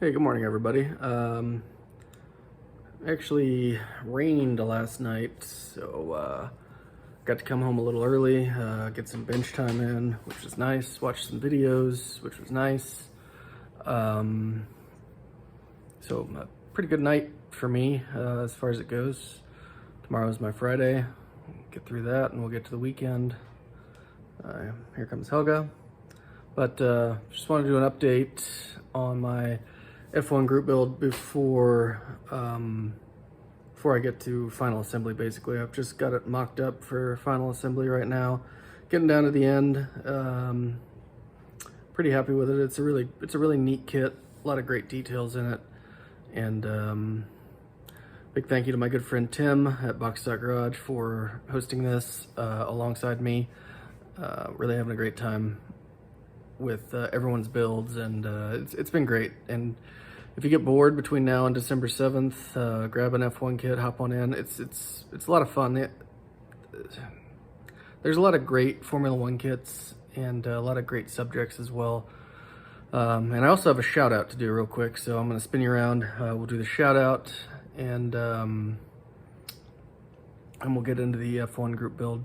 Hey, good morning, everybody. Actually rained last night, so got to come home a little early, get some bench time in, which was nice. Watch some videos, which was nice. Um, so a pretty good night for me as far as it goes. Tomorrow's my Friday. Get through that, and we'll get to the weekend. Here comes Helga. But just want to do an update on my F1 group build before I get to final assembly. Basically, I've just got it mocked up for final assembly right now, getting down to the end. Pretty happy with it. It's a really neat kit, a lot of great details in it, and big thank you to my good friend Tim at Box Garage for hosting this alongside me. Really having a great time with everyone's builds, and it's been great. And if you get bored between now and December 7th, grab an F1 kit, hop on in. It's a lot of fun. There's a lot of great Formula One kits and a lot of great subjects as well. And I also have a shout out to do real quick, so I'm going to spin you around. We'll do the shout out, and we'll get into the F1 group build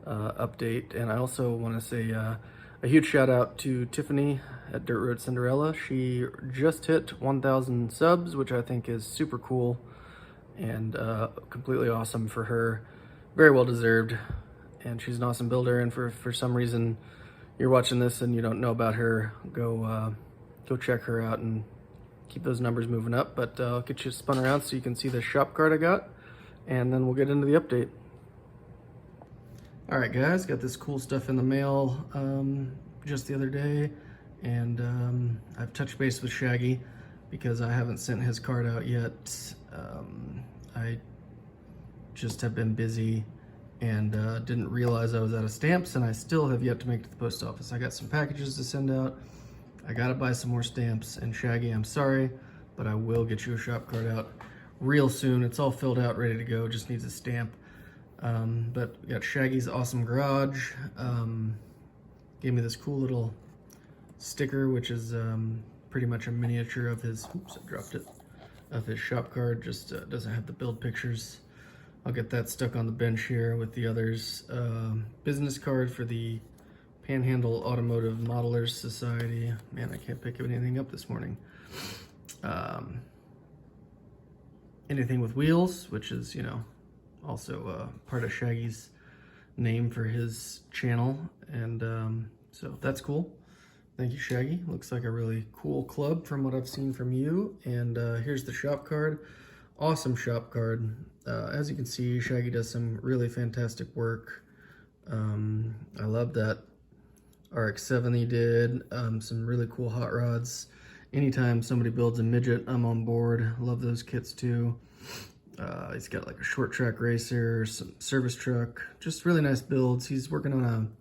update. And I also want to say a huge shout out to Tiffany at Dirt Road Cinderella. She just hit 1,000 subs, which I think is super cool and completely awesome for her. Very well deserved, and she's an awesome builder. And for some reason you're watching this and you don't know about her, go check her out and keep those numbers moving up. But I'll get you spun around so you can see the shop card I got, and then we'll get into the update. All right, guys, got this cool stuff in the mail just the other day, and I've touched base with Shaggy because I haven't sent his card out yet. I just have been busy and didn't realize I was out of stamps, and I still have yet to make it to the post office. I got some packages to send out. I gotta buy some more stamps, and Shaggy, I'm sorry, but I will get you a shop card out real soon. It's all filled out, ready to go, just needs a stamp. But we got Shaggy's Awesome Garage. Gave me this cool little sticker, which is pretty much a miniature of his, oops, I dropped it, of his shop card. Just doesn't have the build pictures. I'll get that stuck on the bench here with the others. Business card for the Panhandle Automotive Modelers Society. Man, I can't pick anything up this morning. Anything with wheels, which is, you know, also part of Shaggy's name for his channel, and so that's cool. Thank you, Shaggy. Looks like a really cool club from what I've seen from you. And here's the shop card. Awesome shop card. As you can see, Shaggy does some really fantastic work. I love that RX-7 he did. Some really cool hot rods. Anytime somebody builds a midget, I'm on board. Love those kits too. He's got like a short track racer, some service truck, just really nice builds. He's working on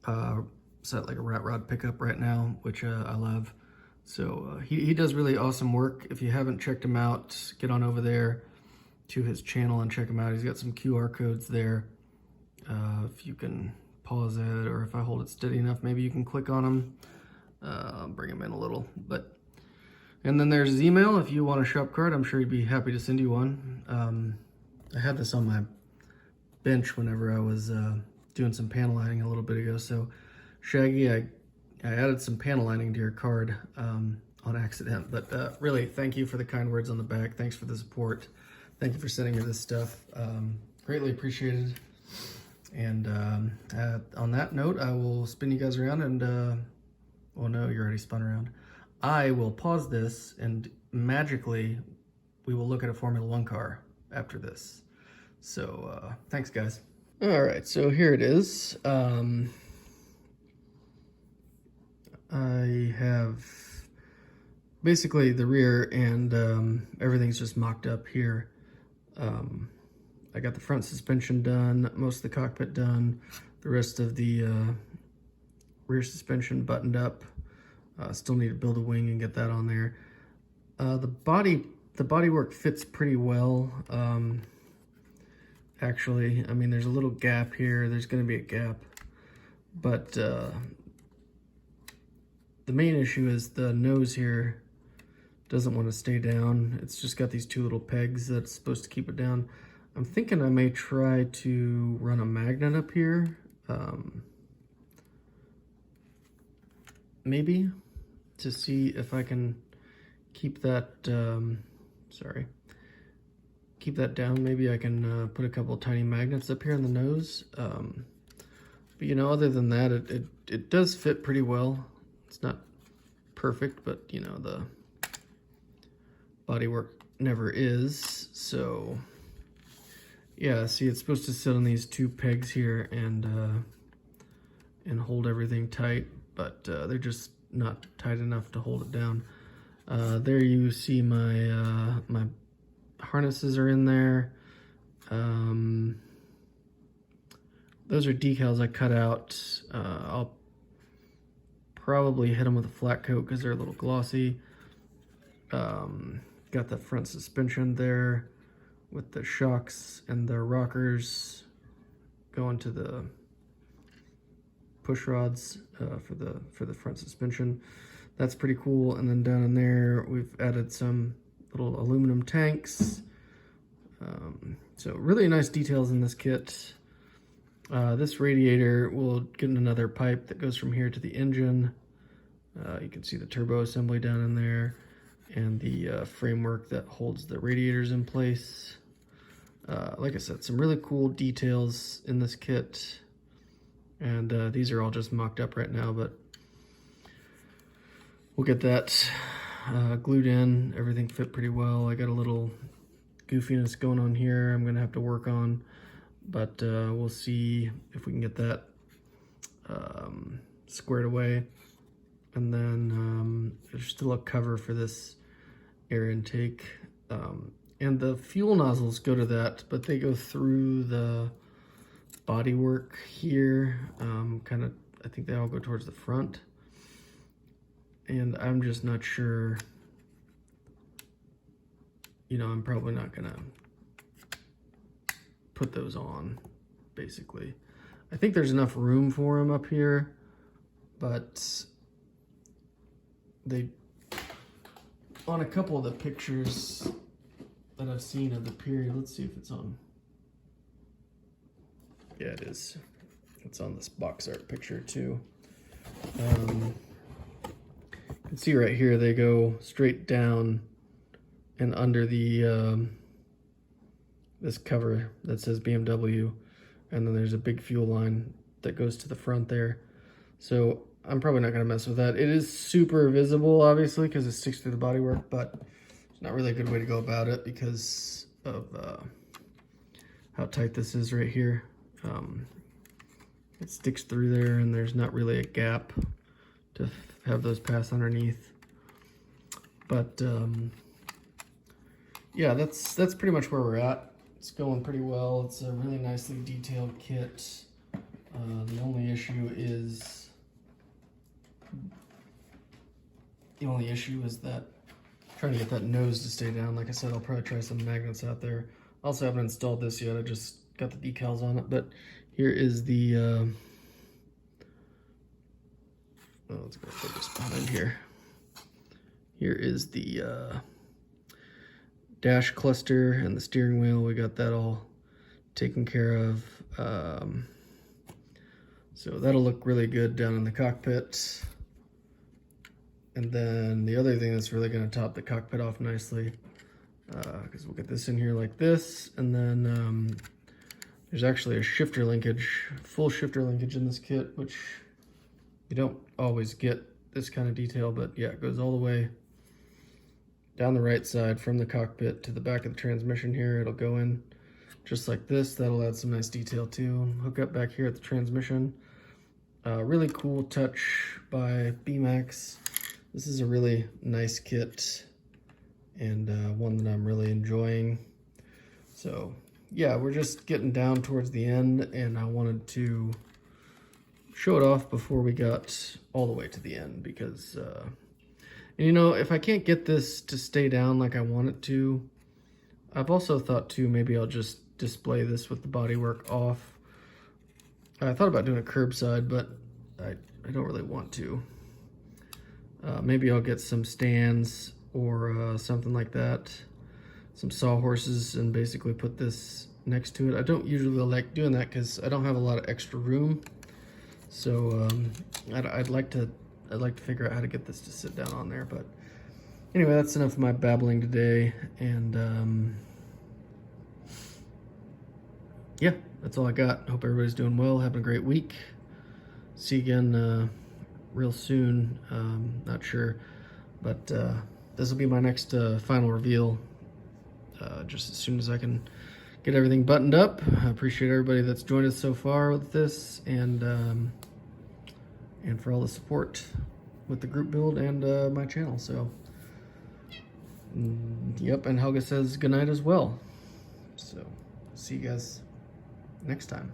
a set like a rat rod pickup right now, which I love. So he does really awesome work. If you haven't checked him out, get on over there to his channel and check him out. He's got some QR codes there. If you can pause it, or if I hold it steady enough, maybe you can click on him. I'll bring him in a little, and then there's his email. If you want a shop card, I'm sure he'd be happy to send you one. I had this on my bench whenever I was doing some panel lining a little bit ago. So Shaggy, I added some panel lining to your card on accident. But really, thank you for the kind words on the back. Thanks for the support. Thank you for sending me this stuff. Greatly appreciated. And on that note, I will spin you guys around and, well, no, you're already spun around. I will pause this, and magically we will look at a Formula One car after this. So thanks, guys. All right, so here it is. I have basically the rear, and everything's just mocked up here. I got the front suspension done, most of the cockpit done, the rest of the rear suspension buttoned up. Still need to build a wing and get that on there. The bodywork fits pretty well. Actually, I mean, there's a little gap here. There's going to be a gap, but the main issue is the nose here doesn't want to stay down. It's just got these two little pegs that's supposed to keep it down. I'm thinking I may try to run a magnet up here. Maybe to see if I can keep that, keep that down. Maybe I can put a couple tiny magnets up here on the nose. But you know, other than that, it does fit pretty well. It's not perfect, but you know, the bodywork never is. So yeah, see, it's supposed to sit on these two pegs here and hold everything tight, but they're just not tight enough to hold it down. There you see my my harnesses are in there. Those are decals I cut out. I'll probably hit them with a flat coat because they're a little glossy. Got the front suspension there with the shocks and the rockers going to the push rods for the front suspension. That's pretty cool. And then down in there we've added some little aluminum tanks. So really nice details in this kit. This radiator will get another pipe that goes from here to the engine. You can see the turbo assembly down in there and the framework that holds the radiators in place. Like I said, some really cool details in this kit. And these are all just mocked up right now, but we'll get that glued in. Everything fit pretty well. I got a little goofiness going on here I'm gonna have to work on, but we'll see if we can get that squared away. And then there's still a cover for this air intake, and the fuel nozzles go to that, but they go through the bodywork here. Kind of, I think they all go towards the front, and I'm just not sure. You know, I'm probably not gonna put those on, basically. I think there's enough room for them up here, but they, on a couple of the pictures that I've seen of the period, let's see if it's on. Yeah, it is. It's on this box art picture too. You can see right here, they go straight down and under the this cover that says BMW, and then there's a big fuel line that goes to the front there. So I'm probably not gonna mess with that. It is super visible, obviously, because it sticks through the bodywork, but it's not really a good way to go about it because of how tight this is right here. It sticks through there, and there's not really a gap to have those pass underneath. But yeah, that's pretty much where we're at. It's going pretty well. It's a really nicely detailed kit. The only issue is that trying to get that nose to stay down. Like I said, I'll probably try some magnets out there. I also haven't installed this yet. I just got the decals on it. But here is the let's go focus behind here. Here is the dash cluster and the steering wheel. We got that all taken care of. So that'll look really good down in the cockpit. And then the other thing that's really going to top the cockpit off nicely, because we'll get this in here like this, and then there's actually a shifter linkage, full shifter linkage in this kit, which you don't always get this kind of detail, but yeah, it goes all the way down the right side from the cockpit to the back of the transmission here. It'll go in just like this. That'll add some nice detail too. Hook up back here at the transmission. Really cool touch by B-Max. This is a really nice kit and one that I'm really enjoying. So yeah, we're just getting down towards the end, and I wanted to show it off before we got all the way to the end, because and you know, if I can't get this to stay down like I want it to, I've also thought too, maybe I'll just display this with the bodywork off. I thought about doing a curbside, but I don't really want to. Maybe I'll get some stands or something like that, some sawhorses, and basically put this next to it. I don't usually like doing that because I don't have a lot of extra room. So I'd like to figure out how to get this to sit down on there. But anyway, that's enough of my babbling today, and yeah, that's all I got. Hope everybody's doing well, having a great week. See you again real soon. Not sure, but this will be my next final reveal. Just as soon as I can get everything buttoned up. I appreciate everybody that's joined us so far with this, and for all the support with the group build and my channel. So, yep, and Helga says good night as well. So, see you guys next time.